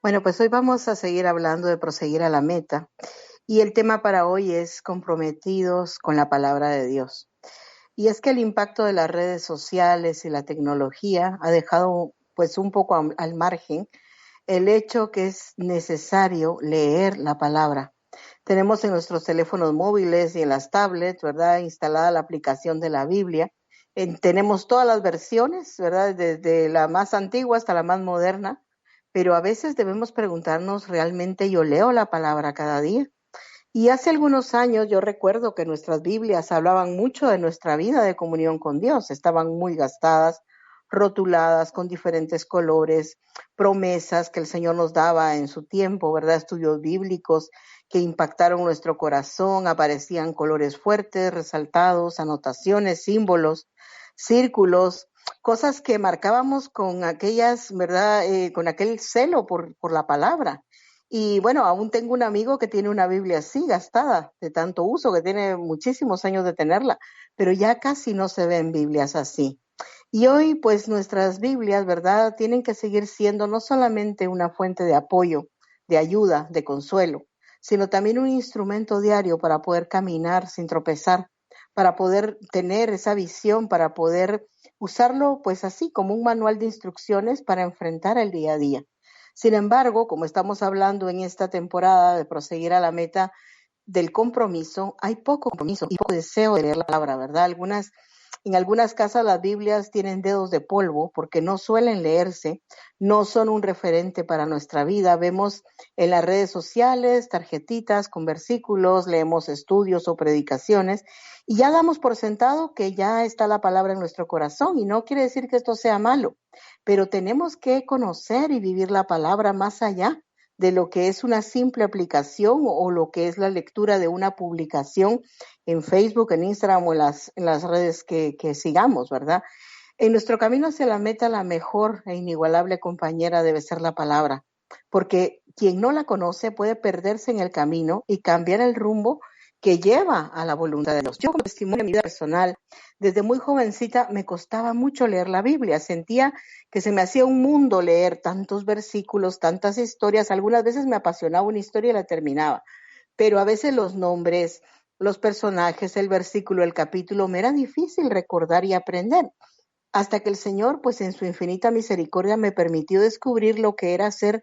Bueno, pues hoy vamos a seguir hablando de proseguir a la meta y el tema para hoy es comprometidos con la palabra de Dios. Y es que el impacto de las redes sociales y la tecnología ha dejado pues un poco al margen el hecho que es necesario leer la palabra. Tenemos en nuestros teléfonos móviles y en las tablets, ¿verdad?, instalada la aplicación de la Biblia. Tenemos todas las versiones, ¿verdad?, desde la más antigua hasta la más moderna, pero a veces debemos preguntarnos, ¿realmente yo leo la palabra cada día? Y hace algunos años yo recuerdo que nuestras Biblias hablaban mucho de nuestra vida de comunión con Dios, estaban muy gastadas, rotuladas con diferentes colores, promesas que el Señor nos daba en su tiempo, ¿verdad? Estudios bíblicos que impactaron nuestro corazón, aparecían colores fuertes, resaltados, anotaciones, símbolos, círculos, cosas que marcábamos con aquellas, ¿verdad? Con aquel celo por la palabra. Y bueno, aún tengo un amigo que tiene una Biblia así, gastada, de tanto uso, que tiene muchísimos años de tenerla, pero ya casi no se ven Biblias así. Y hoy, pues nuestras Biblias, ¿verdad?, tienen que seguir siendo no solamente una fuente de apoyo, de ayuda, de consuelo, sino también un instrumento diario para poder caminar sin tropezar, para poder tener esa visión, para poder usarlo, pues así, como un manual de instrucciones para enfrentar el día a día. Sin embargo, como estamos hablando en esta temporada de proseguir a la meta del compromiso, hay poco compromiso y poco deseo de leer la palabra, ¿verdad? En algunas casas las Biblias tienen dedos de polvo porque no suelen leerse, no son un referente para nuestra vida. Vemos en las redes sociales tarjetitas con versículos, leemos estudios o predicaciones y ya damos por sentado que ya está la palabra en nuestro corazón y no quiere decir que esto sea malo, pero tenemos que conocer y vivir la palabra más allá de lo que es una simple aplicación o lo que es la lectura de una publicación en Facebook, en Instagram o en las redes que sigamos, ¿verdad? En nuestro camino hacia la meta, la mejor e inigualable compañera debe ser la palabra, porque quien no la conoce puede perderse en el camino y cambiar el rumbo que lleva a la voluntad de Dios. Yo, como testimonio de mi vida personal, desde muy jovencita me costaba mucho leer la Biblia, sentía que se me hacía un mundo leer tantos versículos, tantas historias, algunas veces me apasionaba una historia y la terminaba, pero a veces los nombres, los personajes, el versículo, el capítulo, me era difícil recordar y aprender, hasta que el Señor, pues en su infinita misericordia, me permitió descubrir lo que era hacer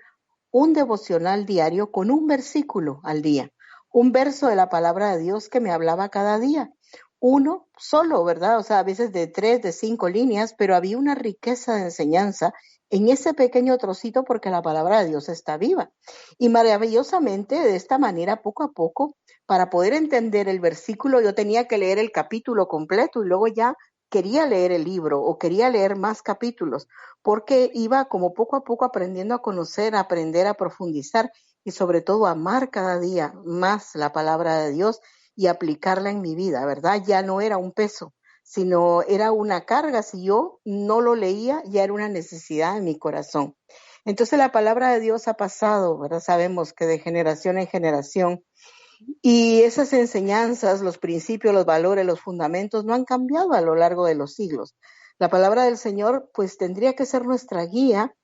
un devocional diario con un versículo al día, un verso de la palabra de Dios que me hablaba cada día. Uno solo, ¿verdad? O sea, a veces de 3, de 5 líneas, pero había una riqueza de enseñanza en ese pequeño trocito porque la palabra de Dios está viva. Y maravillosamente, de esta manera, poco a poco, para poder entender el versículo, yo tenía que leer el capítulo completo y luego ya quería leer el libro o quería leer más capítulos, porque iba como poco a poco aprendiendo a conocer, a aprender, a profundizar y sobre todo a amar cada día más la palabra de Dios y aplicarla en mi vida, ¿verdad? Ya no era un peso, sino era una carga. Si yo no lo leía, ya era una necesidad en mi corazón. Entonces la palabra de Dios ha pasado, ¿verdad? Sabemos que de generación en generación y esas enseñanzas, los principios, los valores, los fundamentos no han cambiado a lo largo de los siglos. La palabra del Señor pues tendría que ser nuestra guía,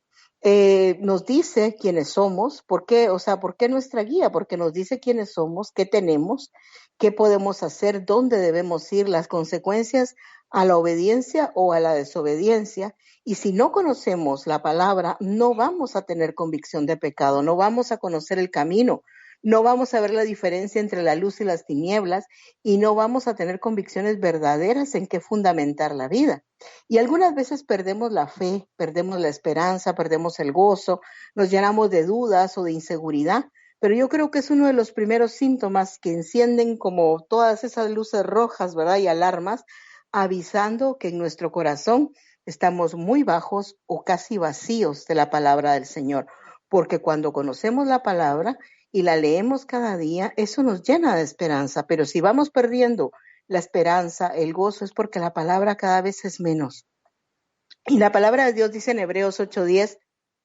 nos dice quiénes somos. ¿Por qué? O sea, ¿por qué nuestra guía? Porque nos dice quiénes somos, qué tenemos, qué podemos hacer, dónde debemos ir, las consecuencias a la obediencia o a la desobediencia. Y si no conocemos la palabra, no vamos a tener convicción de pecado, no vamos a conocer el camino, no vamos a ver la diferencia entre la luz y las tinieblas y no vamos a tener convicciones verdaderas en qué fundamentar la vida. Y algunas veces perdemos la fe, perdemos la esperanza, perdemos el gozo, nos llenamos de dudas o de inseguridad, pero yo creo que es uno de los primeros síntomas que encienden como todas esas luces rojas, ¿verdad? Y alarmas, avisando que en nuestro corazón estamos muy bajos o casi vacíos de la palabra del Señor, porque cuando conocemos la palabra y la leemos cada día, eso nos llena de esperanza, pero si vamos perdiendo la esperanza, el gozo, es porque la palabra cada vez es menos. Y la palabra de Dios dice en Hebreos 8:10,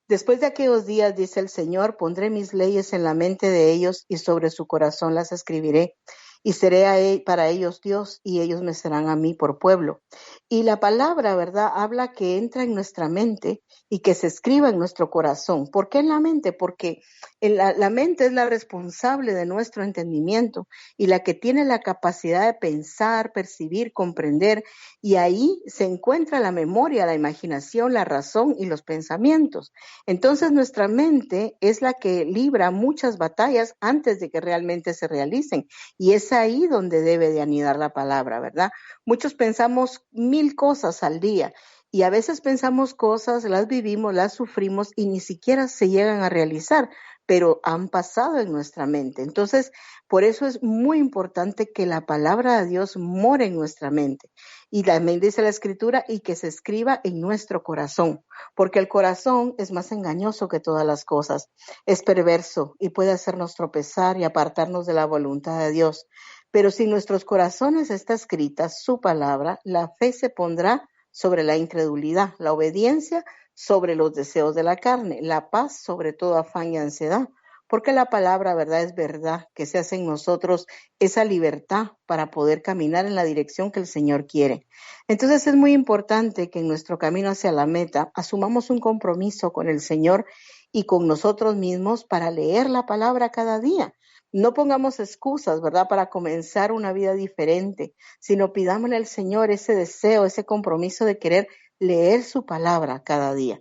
después de aquellos días, dice el Señor, pondré mis leyes en la mente de ellos y sobre su corazón las escribiré. y seré para ellos Dios y ellos me serán a mí por pueblo. Y la palabra, ¿verdad? Habla que entra en nuestra mente y que se escriba en nuestro corazón. ¿Por qué en la mente? Porque la mente es la responsable de nuestro entendimiento y la que tiene la capacidad de pensar, percibir, comprender, y ahí se encuentra la memoria, la imaginación, la razón y los pensamientos. Entonces nuestra mente es la que libra muchas batallas antes de que realmente se realicen, y es ahí donde debe de anidar la palabra, ¿verdad? Muchos pensamos 1000 cosas al día y a veces pensamos cosas, las vivimos, las sufrimos y ni siquiera se llegan a realizar, pero han pasado en nuestra mente. Entonces, por eso es muy importante que la palabra de Dios more en nuestra mente. Y también dice la Escritura, y que se escriba en nuestro corazón, porque el corazón es más engañoso que todas las cosas, es perverso y puede hacernos tropezar y apartarnos de la voluntad de Dios. Pero si en nuestros corazones está escrita su palabra, la fe se pondrá sobre la incredulidad, la obediencia sobre los deseos de la carne, la paz sobre todo afán y ansiedad, porque la palabra, verdad, es verdad, que se hace en nosotros esa libertad para poder caminar en la dirección que el Señor quiere. Entonces es muy importante que en nuestro camino hacia la meta asumamos un compromiso con el Señor y con nosotros mismos para leer la palabra cada día. No pongamos excusas, ¿verdad?, para comenzar una vida diferente, sino pidámosle al Señor ese deseo, ese compromiso de querer leer su palabra cada día.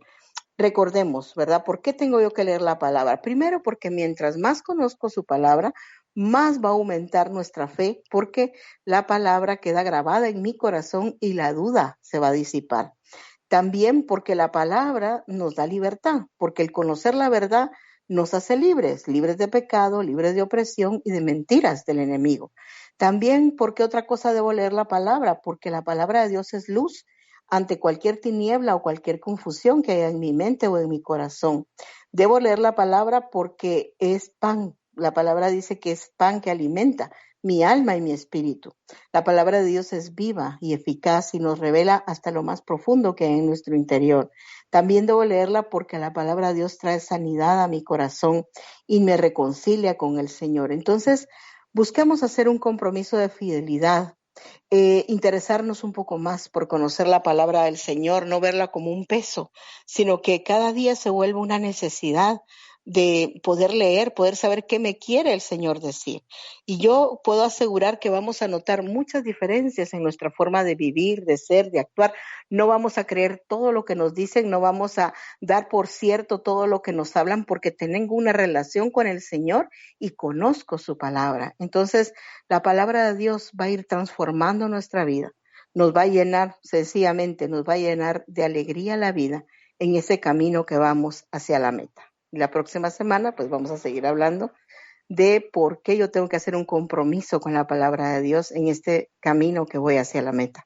Recordemos, ¿verdad? ¿Por qué tengo yo que leer la palabra? Primero, porque mientras más conozco su palabra, más va a aumentar nuestra fe, porque la palabra queda grabada en mi corazón y la duda se va a disipar. También porque la palabra nos da libertad, porque el conocer la verdad nos hace libres, libres de pecado, libres de opresión y de mentiras del enemigo. También porque otra cosa debo leer la palabra, porque la palabra de Dios es luz ante cualquier tiniebla o cualquier confusión que haya en mi mente o en mi corazón. Debo leer la palabra porque es pan. La palabra dice que es pan que alimenta mi alma y mi espíritu. La palabra de Dios es viva y eficaz y nos revela hasta lo más profundo que hay en nuestro interior. También debo leerla porque la palabra de Dios trae sanidad a mi corazón y me reconcilia con el Señor. Entonces, busquemos hacer un compromiso de fidelidad, interesarnos un poco más por conocer la palabra del Señor, no verla como un peso, sino que cada día se vuelva una necesidad de poder leer, poder saber qué me quiere el Señor decir. Y yo puedo asegurar que vamos a notar muchas diferencias en nuestra forma de vivir, de ser, de actuar. No vamos a creer todo lo que nos dicen, no vamos a dar por cierto todo lo que nos hablan, porque tengo una relación con el Señor y conozco su palabra. Entonces, la palabra de Dios va a ir transformando nuestra vida, nos va a llenar, sencillamente, nos va a llenar de alegría la vida en ese camino que vamos hacia la meta. La próxima semana, pues vamos a seguir hablando de por qué yo tengo que hacer un compromiso con la palabra de Dios en este camino que voy hacia la meta.